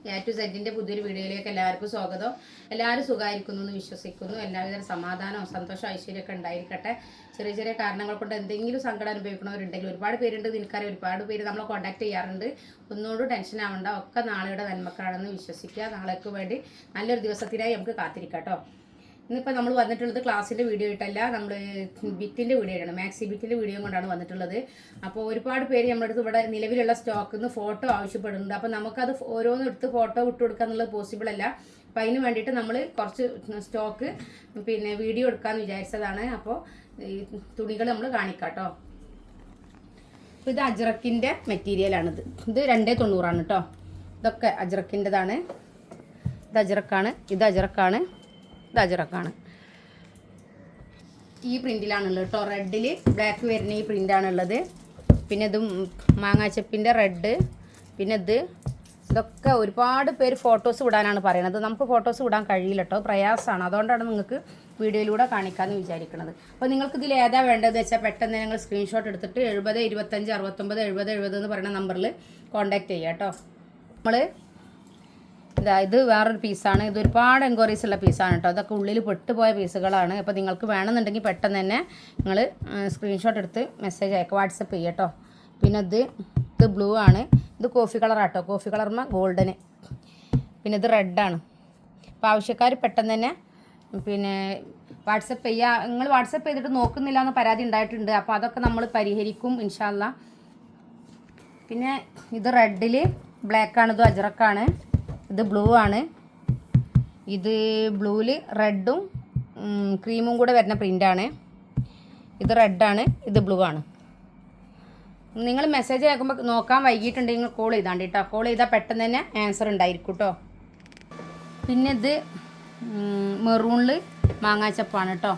A to Z പുതിയൊരു വീഡിയോയിലേക്ക് എല്ലാവർക്കും സ്വാഗതം. എല്ലാവരും സുഖമായിരിക്കുന്നു എന്ന് വിശ്വസിക്കുന്നു. എല്ലാവിധ സമാധാനവും സന്തോഷവും ഐശ്വര്യമൊക്കെ ഉണ്ടായിരിക്കട്ടെ. ചെറിയ ചെറിയ കാരണങ്ങൾ കൊണ്ട് എന്തെങ്കിലും സങ്കടം അനുഭവിക്കുന്നവരുണ്ടെങ്കിൽ ഒരുപാട് പേരുണ്ട്. എനിക്കറിയാം, ഒരുപാട് പേര് നമ്മളെ കോൺടാക്ട് ചെയ്യാറുണ്ട്. ഒന്നുകൊണ്ടും ടെൻഷൻ ആവണ്ട, ഒക്കെ നാളെയുടെ നന്മക്കാണെന്ന് വിശ്വസിക്കുക. നാളേക്ക് വേണ്ടി നല്ലൊരു ദിവസത്തിനായി നമുക്ക് കാത്തിരിക്കാം കേട്ടോ. ഇന്നിപ്പോൾ നമ്മൾ വന്നിട്ടുള്ളത് ക്ലാസ്സിൻ്റെ വീഡിയോ ആയിട്ടല്ല, നമ്മൾ ബിറ്റിൻ്റെ വീഡിയോ ആണ്, മാക്സി ബിറ്റിൻ്റെ വീഡിയോ കൊണ്ടാണ് വന്നിട്ടുള്ളത്. അപ്പോൾ ഒരുപാട് പേര് നമ്മുടെ അടുത്ത് ഇവിടെ നിലവിലുള്ള സ്റ്റോക്കിൽ നിന്ന് ഫോട്ടോ ആവശ്യപ്പെടുന്നുണ്ട്. അപ്പോൾ നമുക്കത് ഓരോന്നും എടുത്ത് ഫോട്ടോ വിട്ടു കൊടുക്കുക എന്നുള്ളത് പോസിബിൾ അല്ല. അപ്പോൾ അതിന് വേണ്ടിയിട്ട് നമ്മൾ കുറച്ച് സ്റ്റോക്ക് വീഡിയോ എടുക്കാമെന്ന് വിചാരിച്ചതാണ്. അപ്പോൾ ഈ തുണികൾ നമ്മൾ കാണിക്കാം കേട്ടോ. അപ്പോൾ ഇത് അജ്രക്കിൻ്റെ മെറ്റീരിയലാണിത്. ഇത് 290 കേട്ടോ. ഇതൊക്കെ അജ്രക്കിൻ്റെതാണ്. ഇത് അജ്രക്കാണ്, ഇത് അജ്രക്കാണ്, ഇത് അജ്രക്കാണ്. ഈ പ്രിൻറ്റിലാണുള്ളത് കേട്ടോ. റെഡിൽ ബ്ലാക്ക് വരുന്ന ഈ പ്രിൻ്റാണുള്ളത്. പിന്നെ ഇത് മാങ്ങാച്ചപ്പിൻ്റെ റെഡ്. പിന്നെ ഇതൊക്കെ ഒരുപാട് പേര് ഫോട്ടോസ് വിടാനാണ് പറയുന്നത്. നമുക്ക് ഫോട്ടോസ് വിടാൻ കഴിയില്ല കേട്ടോ, പ്രയാസമാണ്. അതുകൊണ്ടാണ് നിങ്ങൾക്ക് വീഡിയോയിലൂടെ കാണിക്കാമെന്ന് വിചാരിക്കുന്നത്. അപ്പോൾ നിങ്ങൾക്ക് ഇതിൽ ഏതാ വേണ്ടതെന്ന് വെച്ചാൽ പെട്ടെന്ന് ഞങ്ങൾ സ്ക്രീൻഷോട്ട് എടുത്തിട്ട് 70 25 69 70 70 എന്ന് പറയുന്ന നമ്പറിൽ കോൺടാക്റ്റ് ചെയ്യുക കേട്ടോ. ഇത് വേറൊരു പീസാണ്. ഇത് ഒരുപാട് എൻക്വയറീസ് ഉള്ള പീസാണ് കേട്ടോ. അതൊക്കെ ഉള്ളിൽ പെട്ടുപോയ പീസുകളാണ്. അപ്പോൾ നിങ്ങൾക്ക് വേണമെന്നുണ്ടെങ്കിൽ പെട്ടെന്ന് തന്നെ നിങ്ങൾ സ്ക്രീൻഷോട്ട് എടുത്ത് മെസ്സേജ് അയക്കുക, വാട്സപ്പ് ചെയ്യുക കേട്ടോ. പിന്നെ ഇത് ബ്ലൂ ആണ്. ഇത് കോഫി കളറാട്ടോ. Coffee കളർമ golden. പിന്നെ ഇത് റെഡാണ്. അപ്പോൾ ആവശ്യക്കാർ പെട്ടെന്ന് തന്നെ വാട്സപ്പ് ചെയ്യുക. നിങ്ങൾ വാട്സപ്പ് ചെയ്തിട്ട് നോക്കുന്നില്ല എന്ന് പരാതി ഉണ്ടായിട്ടുണ്ട്. അപ്പോൾ അതൊക്കെ നമ്മൾ പരിഹരിക്കും ഇൻഷാ അല്ലാ. പിന്നെ ഇത് റെഡിൽ ബ്ലാക്കാണ്. ഇത് അജ്രക്കാണ്. ഇത് ബ്ലൂ ആണ്. ഇത് ബ്ലൂവിൽ റെഡും ക്രീമും കൂടെ വരുന്ന പ്രിൻ്റാണ്. ഇത് റെഡാണ്, ഇത് ബ്ലൂ ആണ്. നിങ്ങൾ മെസ്സേജ് അയക്കുമ്പോൾ നോക്കാൻ വൈകിട്ടുണ്ടെങ്കിൽ നിങ്ങൾ കോൾ ചെയ്താണ്ട് കേട്ടോ. കോൾ ചെയ്താൽ പെട്ടെന്ന് തന്നെ ആൻസർ ഉണ്ടായിരിക്കും കേട്ടോ. പിന്നെ ഇത് മെറൂണിൽ മാങ്ങാച്ചപ്പാണ് കേട്ടോ.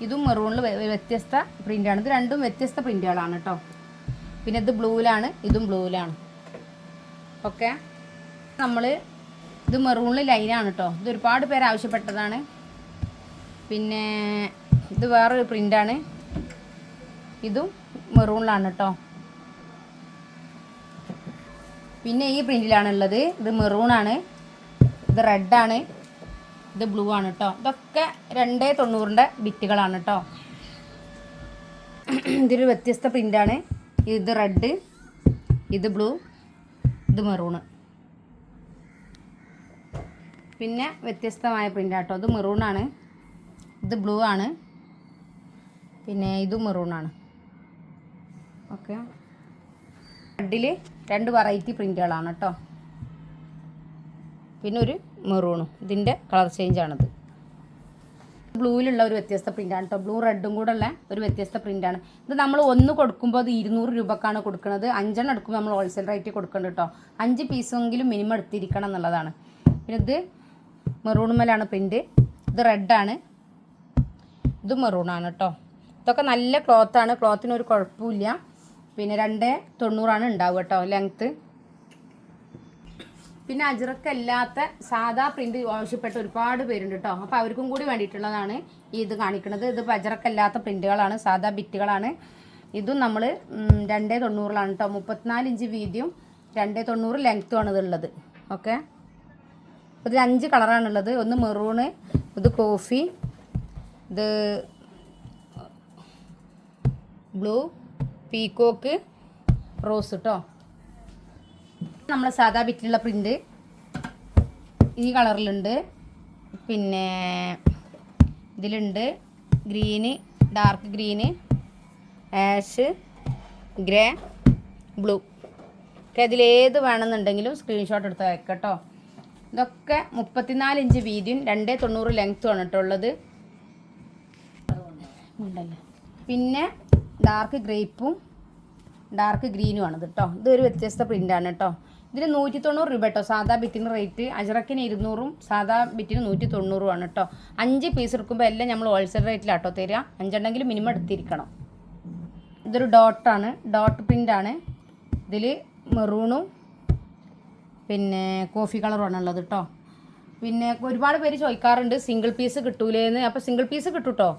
ഇതും മെറൂണിൽ വ്യത്യസ്ത പ്രിൻ്റാണ്. ഇത് രണ്ടും വ്യത്യസ്ത പ്രിൻ്റുകളാണ് കേട്ടോ. പിന്നെ ഇത് ബ്ലൂവിലാണ്, ഇതും ബ്ലൂവിലാണ്. ഓക്കെ, ഇത് മെറൂണിൽ ലൈനാണ് കേട്ടോ. ഇത് ഒരുപാട് പേര് ആവശ്യപ്പെട്ടതാണ്. പിന്നെ ഇത് വേറൊരു പ്രിൻ്റാണ്. ഇതും മെറൂണിലാണ് കേട്ടോ. പിന്നെ ഈ പ്രിൻ്റിലാണുള്ളത്. ഇത് മെറൂണാണ്, ഇത് റെഡാണ്, ഇത് ബ്ലൂ ആണ് കേട്ടോ. ഇതൊക്കെ 290 ബിറ്റുകളാണ് കേട്ടോ. ഇതൊരു വ്യത്യസ്ത പ്രിൻ്റാണ്. ഇത് റെഡ്, ഇത് ബ്ലൂ, ഇത് മെറൂണ്. പിന്നെ വ്യത്യസ്തമായ പ്രിൻ്റാട്ടോ. ഇത് മെറൂണാണ്, ഇത് ബ്ലൂ ആണ്, പിന്നെ ഇതും മെറൂണാണ്. ഓക്കെ, റെഡിൽ 2 വെറൈറ്റി പ്രിൻ്റുകളാണ് കേട്ടോ. പിന്നെ ഒരു മെറൂണും. ഇതിൻ്റെ കളർ ചേഞ്ചാണിത്. ബ്ലൂവിലുള്ള ഒരു വ്യത്യസ്ത പ്രിൻ്റാണ് കേട്ടോ. ബ്ലൂ റെഡും കൂടെ ഉള്ള ഒരു വ്യത്യസ്ത പ്രിൻ്റാണ്. ഇത് നമ്മൾ 1 കൊടുക്കുമ്പോൾ അത് 200 രൂപക്കാണ് കൊടുക്കുന്നത്. 5 എണ്ണം എടുക്കുമ്പോൾ നമ്മൾ ഹോൾസെയിൽ റേറ്റ് കൊടുക്കുന്നുണ്ട് കേട്ടോ. 5 പീസെങ്കിലും മിനിമം എടുത്തിരിക്കണം എന്നുള്ളതാണ്. പിന്നെ ഇത് മെറൂണുമലാണ് പ്രിൻ്റ്. ഇത് റെഡാണ്, ഇത് മെറൂണാണ് കേട്ടോ. ഇതൊക്കെ നല്ല ക്ലോത്താണ്. ക്ലോത്തിനൊരു കുഴപ്പമില്ല. പിന്നെ 290 ഉണ്ടാവുക കേട്ടോ ലെങ്ത്ത്. പിന്നെ അജ്രക്കല്ലാത്ത സാധാ പ്രിൻ്റ് ആവശ്യപ്പെട്ട ഒരുപാട് പേരുണ്ട് കേട്ടോ. അപ്പോൾ അവർക്കും കൂടി വേണ്ടിയിട്ടുള്ളതാണ് ഇത് കാണിക്കുന്നത്. ഇത് അജ്രക്കല്ലാത്ത പ്രിൻ്റുകളാണ്, സാധാ ബിറ്റുകളാണ്. ഇതും നമ്മൾ 290 കേട്ടോ. 34 ഇഞ്ച് വീതിയും 290 ലെങ്ത്തുമാണ് ഇതുള്ളത്. ഓക്കെ, ഇതിൽ 5 കളറാണുള്ളത്. ഒന്ന് മെറൂണ്, ഇത് കോഫി, ഇത് ബ്ലൂ, പീക്കോക്ക്, റോസ് കേട്ടോ. നമ്മൾ സാധാ ബിറ്റിലുള്ള പ്രിൻ്റ് ഈ കളറിലുണ്ട്. പിന്നെ ഇതിലുണ്ട് green, dark green, ash, grey, blue ഒക്കെ. ഇതിലേത് വേണമെന്നുണ്ടെങ്കിലും സ്ക്രീൻഷോട്ട് എടുത്ത് അയക്കാം കേട്ടോ. ഇതൊക്കെ 34 ഇഞ്ച് വീതിയും 290 ലെങ്ത്തുമാണ് കേട്ടോ ഉള്ളത്. പിന്നെ ഡാർക്ക് ഗ്രേപ്പും ഡാർക്ക് ഗ്രീനുമാണ് ഇത് കേട്ടോ. ഇതൊരു വ്യത്യസ്ത പ്രിൻ്റാണ് കേട്ടോ. ഇതിന് 190 രൂപ കേട്ടോ സാധാ ബിറ്റിന് റേറ്റ്. അജ്രക്കിന് 200ഉം സാധാ ബിറ്റിന് 190 ആണ് കേട്ടോ. 5 പീസ് എടുക്കുമ്പോൾ എല്ലാം നമ്മൾ ഹോൾസെയിൽ റേറ്റിലാട്ടോ തരിക. 5 എണ്ണെങ്കിലും മിനിമം എടുത്തിരിക്കണം. ഇതൊരു ഡോട്ടാണ്, ഡോട്ട് പ്രിൻ്റാണ്. ഇതിൽ മെറൂണും പിന്നെ കോഫി കളറുമാണ് ഉള്ളത് കേട്ടോ. പിന്നെ ഒരുപാട് പേര് ചോദിക്കാറുണ്ട് സിംഗിൾ പീസ് കിട്ടൂലേന്ന്. അപ്പോൾ സിംഗിൾ പീസ് കിട്ടും കേട്ടോ.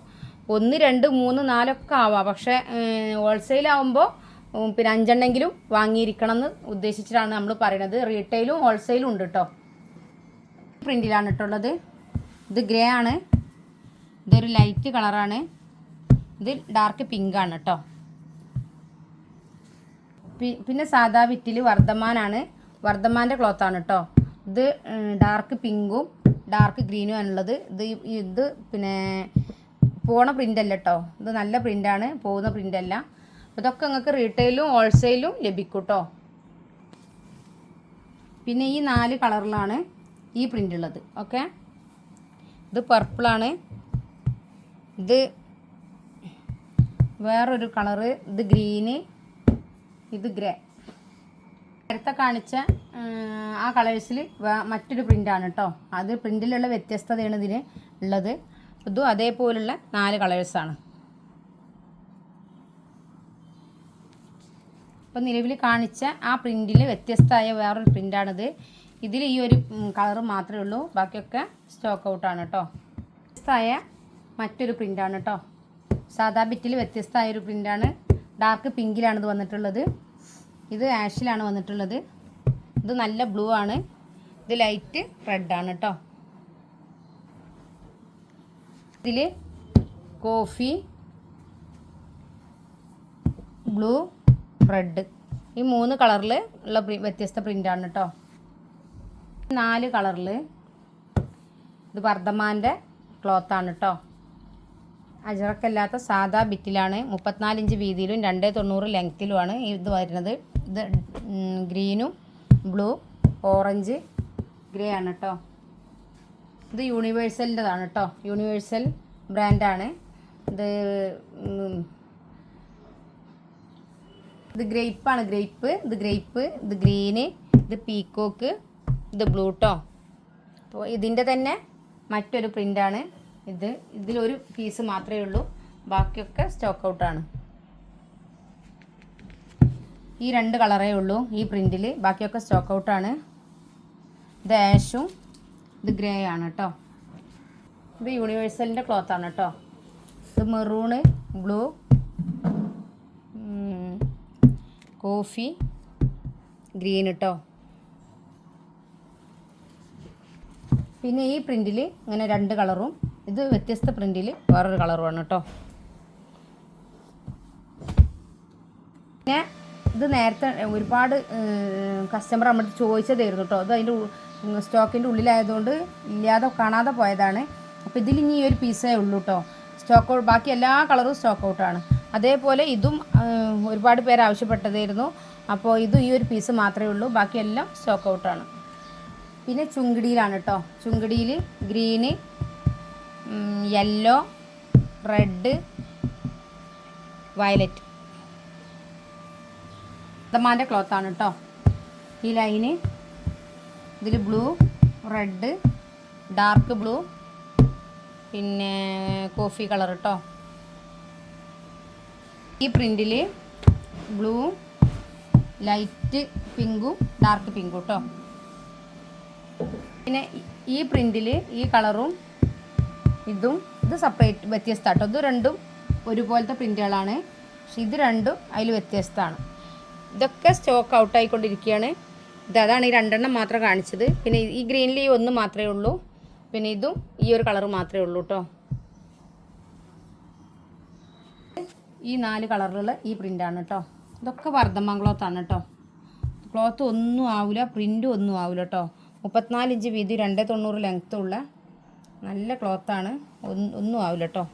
1 2 3 4 ഒക്കെ ആവാം. പക്ഷേ ഹോൾസെയിൽ ആകുമ്പോൾ പിന്നെ 5 വാങ്ങിയിരിക്കണം എന്ന് ഉദ്ദേശിച്ചിട്ടാണ് നമ്മൾ പറയുന്നത്. റീറ്റെയിലും ഹോൾസെയിലും ഉണ്ട് കേട്ടോ. പ്രിൻറ്റിലാണ് ഇട്ടുള്ളത്. ഇത് ഗ്രേ ആണ്, ഇതൊരു ലൈറ്റ് കളറാണ്, ഇത് ഡാർക്ക് പിങ്കാണ് കേട്ടോ. പിന്നെ സാധാ വിറ്റിൽ വർദ്ധമാനാണ്, വർദ്ധമാൻ്റെ ക്ലോത്താണ് കേട്ടോ. ഇത് ഡാർക്ക് പിങ്കും ഡാർക്ക് ഗ്രീനും ആണുള്ളത്. ഇത് പിന്നെ പോണ പ്രിൻ്റല്ല കേട്ടോ, ഇത് നല്ല പ്രിൻ്റാണ്, പോകുന്ന പ്രിൻ്റല്ല. ഇതൊക്കെ നിങ്ങൾക്ക് റീറ്റെയിലും ഹോൾസെയിലും ലഭിക്കും കേട്ടോ. പിന്നെ ഈ 4 കളറിലാണ് ഈ പ്രിൻ്റ് ഉള്ളത്. ഓക്കെ, ഇത് പർപ്പിളാണ്, ഇത് വേറൊരു കളറ്, ഇത് ഗ്രീന്, ഇത് ഗ്രേ. നേരത്തെ കാണിച്ച ആ കളേഴ്സിൽ മറ്റൊരു പ്രിൻ്റാണ് കേട്ടോ. അത് പ്രിൻ്റിലുള്ള വ്യത്യസ്തതയാണ് ഇതിന് ഉള്ളത്. ഇതും അതേപോലുള്ള 4 കളേഴ്സാണ്. അപ്പോൾ നിലവിൽ കാണിച്ച ആ പ്രിൻ്റിൽ വ്യത്യസ്തമായ വേറൊരു പ്രിൻ്റാണിത്. ഇതിൽ ഈ ഒരു കളറ് മാത്രമേ ഉള്ളൂ, ബാക്കിയൊക്കെ സ്റ്റോക്ക് ഔട്ടാണ് കേട്ടോ. വ്യത്യസ്തമായ മറ്റൊരു പ്രിൻ്റാണ് കേട്ടോ. സാധാ ബിറ്റിൽ വ്യത്യസ്തമായൊരു പ്രിൻ്റാണ്. ഡാർക്ക് പിങ്കിലാണ് ഇത് വന്നിട്ടുള്ളത്, ഇത് ആഷിലാണ് വന്നിട്ടുള്ളത്. ഇത് നല്ല ബ്ലൂ ആണ്, ഇത് ലൈറ്റ് റെഡാണ് കേട്ടോ. ഇതിൽ കോഫി, ബ്ലൂ, റെഡ്, ഈ 3 കളറിൽ ഉള്ള വ്യത്യസ്ത പ്രിൻ്റാണ് കേട്ടോ. 4 കളറിൽ ഇത് വർദ്ധമാൻ്റെ ക്ലോത്താണ് കേട്ടോ. അജറക്കല്ലാത്ത സാധാ ബിറ്റിലാണ്. 34 ഇഞ്ച് വീതിയിലും 290 ലെങ്ത്തിലുമാണ് ഇത് വരുന്നത്. ഇത് ഗ്രീനും ബ്ലൂ, ഓറഞ്ച്, ഗ്രേ ആണ് കേട്ടോ. ഇത് യൂണിവേഴ്സലിൻ്റെതാണ് കേട്ടോ, യൂണിവേഴ്സൽ ബ്രാൻഡാണ്. ഇത് ഗ്രേപ്പാണ്, ഗ്രേപ്പ്, ഇത് ഗ്രേപ്പ്, ഇത് ഗ്രീന്, ഇത് പീക്കോക്ക്, ഇത് ബ്ലൂ കേട്ടോ. അപ്പോൾ ഇതിൻ്റെ തന്നെ മറ്റൊരു പ്രിൻ്റാണ് ഇത്. ഇതിലൊരു പീസ് മാത്രമേ ഉള്ളൂ, ബാക്കിയൊക്കെ സ്റ്റോക്ക് ഔട്ടാണ്. ഈ 2 കളറേ ഉള്ളൂ ഈ പ്രിൻറ്റിൽ, ബാക്കിയൊക്കെ സ്റ്റോക്ക് ഔട്ടാണ്. ഇത് ആഷും ഇത് ഗ്രേ ആണ് കേട്ടോ. ഇത് യൂണിവേഴ്സലിൻ്റെ ക്ലോത്താണ് കേട്ടോ. ഇത് മെറൂണ്, ബ്ലൂ, കോഫി, ഗ്രീൻ കേട്ടോ. പിന്നെ ഈ പ്രിൻറ്റിൽ ഇങ്ങനെ 2 കളറും, ഇത് വ്യത്യസ്ത പ്രിൻറ്റിൽ വേറൊരു കളറുമാണ് കേട്ടോ. പിന്നെ ഇത് നേരത്തെ ഒരുപാട് കസ്റ്റമർ നമ്മൾ ചോദിച്ചതായിരുന്നു കേട്ടോ. അത് അതിൻ്റെ സ്റ്റോക്കിൻ്റെ ഉള്ളിലായതുകൊണ്ട് ഇല്ലാതെ കാണാതെ പോയതാണ്. അപ്പോൾ ഇതിൽ ഇനി ഈ ഒരു പീസേ ഉള്ളൂ കേട്ടോ സ്റ്റോക്ക് ഔട്ട്. ബാക്കി എല്ലാ കളറും സ്റ്റോക്ക് ഔട്ടാണ്. അതേപോലെ ഇതും ഒരുപാട് പേര് ആവശ്യപ്പെട്ടതായിരുന്നു. അപ്പോൾ ഇതും ഈ ഒരു പീസ് മാത്രമേ ഉള്ളൂ, ബാക്കിയെല്ലാം സ്റ്റോക്ക് ഔട്ടാണ്. പിന്നെ ചുങ്കിടിയിലാണ് കേട്ടോ. ചുങ്കിടിയിൽ ഗ്രീന്, യെല്ലോ, റെഡ്, വയലറ്റ് വർദ്ധമാൻ്റെ ക്ലോത്താണ് കേട്ടോ. ഈ ലൈന് ഇതിൽ ബ്ലൂ, റെഡ്, ഡാർക്ക് ബ്ലൂ, പിന്നെ കോഫി കളർ കേട്ടോ. ഈ പ്രിൻറ്റിൽ ബ്ലൂ, ലൈറ്റ് പിങ്കും ഡാർക്ക് പിങ്കും കേട്ടോ. പിന്നെ ഈ പ്രിൻറ്റിൽ ഈ കളറും ഇതും ഇത് സെപ്പറേറ്റ് വ്യത്യസ്തമാണ് കേട്ടോ. ഇത് രണ്ടും ഒരുപോലത്തെ പ്രിൻറ്റുകളാണ്, പക്ഷെ ഇത് രണ്ടും അതിൽ വ്യത്യസ്തമാണ്. ഇതൊക്കെ സ്റ്റോക്ക് ഔട്ടായിക്കൊണ്ടിരിക്കുകയാണ്. അതാണ് ഈ 2 മാത്രം കാണിച്ചത്. പിന്നെ ഈ ഗ്രീനിൽ ഈ 1 മാത്രമേ ഉള്ളൂ. പിന്നെ ഇതും ഈ ഒരു കളർ മാത്രമേ ഉള്ളൂ കേട്ടോ. ഈ 4 കളറിലുള്ള ഈ പ്രിൻ്റാണ് കേട്ടോ. ഇതൊക്കെ വർദ്ധമാൻ ക്ലോത്താണ് കേട്ടോ. ക്ലോത്ത് ഒന്നും ആവില്ല, പ്രിൻറ്റും ഒന്നും ആവില്ല കേട്ടോ. 34 ഇഞ്ച് വീതി, 290 ലെങ്ത്തുള്ള നല്ല ക്ലോത്താണ്, ഒന്നും ആവില്ല കേട്ടോ.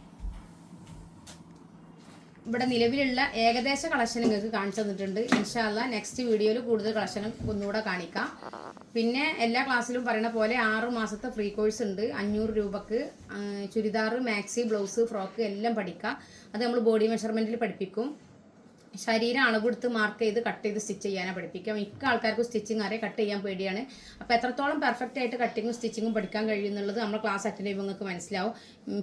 ഇവിടെ നിലവിലുള്ള ഏകദേശ കളക്ഷൻ നിങ്ങൾക്ക് കാണിച്ചു തന്നിട്ടുണ്ട്. ഇൻഷാ അല്ലാഹ് നെക്സ്റ്റ് വീഡിയോയിൽ കൂടുതൽ കളക്ഷനും ഒന്നുകൂടെ കാണിക്കാം. പിന്നെ എല്ലാ ക്ലാസ്സിലും പറയുന്ന പോലെ 6 മാസത്തെ ഫ്രീ കോഴ്സ് ഉണ്ട്. 500 രൂപക്ക് ചുരിദാർ, മാക്സി, ബ്ലൗസ്, ഫ്രോക്ക് എല്ലാം പഠിക്കാം. അത് നമ്മൾ ബോഡി മെഷർമെൻറ്റിൽ പഠിപ്പിക്കും. ശരീരം അളവെടുത്ത് മാർക്ക് ചെയ്ത് കട്ട് ചെയ്ത് സ്റ്റിച്ച് ചെയ്യാനാണ് പഠിപ്പിക്കുക. മിക്ക ആൾക്കാർക്കും സ്റ്റിച്ചിങ് അറിയാം, കട്ട് ചെയ്യാൻ പേടിയാണ്. അപ്പോൾ എത്രത്തോളം പെർഫെക്റ്റ് ആയിട്ട് കട്ടിങ്ങും സ്റ്റിച്ചിങ്ങും പഠിക്കാൻ കഴിയും എന്നുള്ളത് നമ്മൾ ക്ലാസ് അറ്റൻഡ് ചെയ്യുമ്പോൾ നിങ്ങൾക്ക് മനസ്സിലാവും.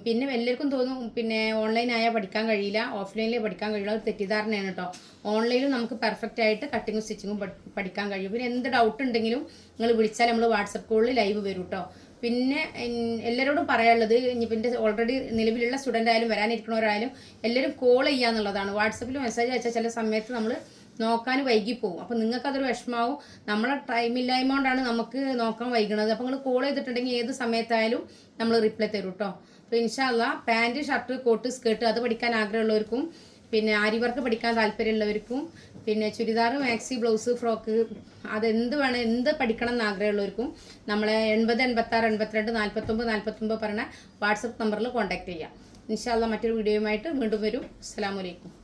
പിന്നെ എല്ലാവർക്കും തോന്നും പിന്നെ ഓൺലൈനായാൽ പഠിക്കാൻ കഴിയില്ല, ഓഫ്ലൈനിൽ പഠിക്കാൻ കഴിയില്ല. ഒരു തെറ്റിദ്ധാരണയാണ് കേട്ടോ. ഓൺലൈനിലും നമുക്ക് പെർഫെക്റ്റ് ആയിട്ട് കട്ടിങ്ങും സ്റ്റിച്ചിങ്ങും പഠിക്കാൻ കഴിയും. പിന്നെ എന്ത് ഡൗട്ട് ഉണ്ടെങ്കിലും നിങ്ങൾ വിളിച്ചാൽ നമ്മൾ വാട്സപ്പ് കോളിൽ ലൈവ് വരും കേട്ടോ. പിന്നെ എല്ലാവരോടും പറയാനുള്ളത്, ഇനിയിപ്പോൾ എൻ്റെ ഓൾറെഡി നിലവിലുള്ള സ്റ്റുഡൻ്റ് ആയാലും വരാനിരിക്കുന്നവരായാലും എല്ലാവരും കോൾ ചെയ്യുക എന്നുള്ളതാണ്. വാട്സപ്പിൽ മെസ്സേജ് അയച്ചാൽ ചില സമയത്ത് നമ്മൾ നോക്കാൻ വൈകി പോകും. അപ്പോൾ നിങ്ങൾക്ക് അതൊരു വിഷമാവും. നമ്മളെ ടൈമില്ലായ്മ കൊണ്ടാണ് നമുക്ക് നോക്കാൻ വൈകണത്. അപ്പോൾ നിങ്ങൾ കോൾ ചെയ്തിട്ടുണ്ടെങ്കിൽ ഏത് സമയത്തായാലും നമ്മൾ റിപ്ലൈ തരും കേട്ടോ. അപ്പോൾ ഇൻഷാ അല്ലാഹ് പാൻറ്, ഷർട്ട്, കോട്ട്, സ്കേർട്ട് അത് പഠിക്കാൻ ആഗ്രഹമുള്ളവർക്കും പിന്നെ ആരി വർക്ക് പഠിക്കാൻ താല്പര്യമുള്ളവർക്കും പിന്നെ ചുരിദാർ, മാക്സി, ബ്ലൗസ്, ഫ്രോക്ക് അതെന്ത് വേണം എന്ത് പഠിക്കണം എന്ന് ആഗ്രഹമുള്ളവർക്കും നമ്മളെ 80 86 82 49 49 പറഞ്ഞ വാട്സപ്പ് നമ്പറിൽ കോൺടാക്ട് ചെയ്യാം. ഇൻഷാ അല്ലാഹ് മറ്റൊരു വീഡിയോയുമായിട്ട് വീണ്ടും വരും. അസ്സലാമു അലൈക്കും.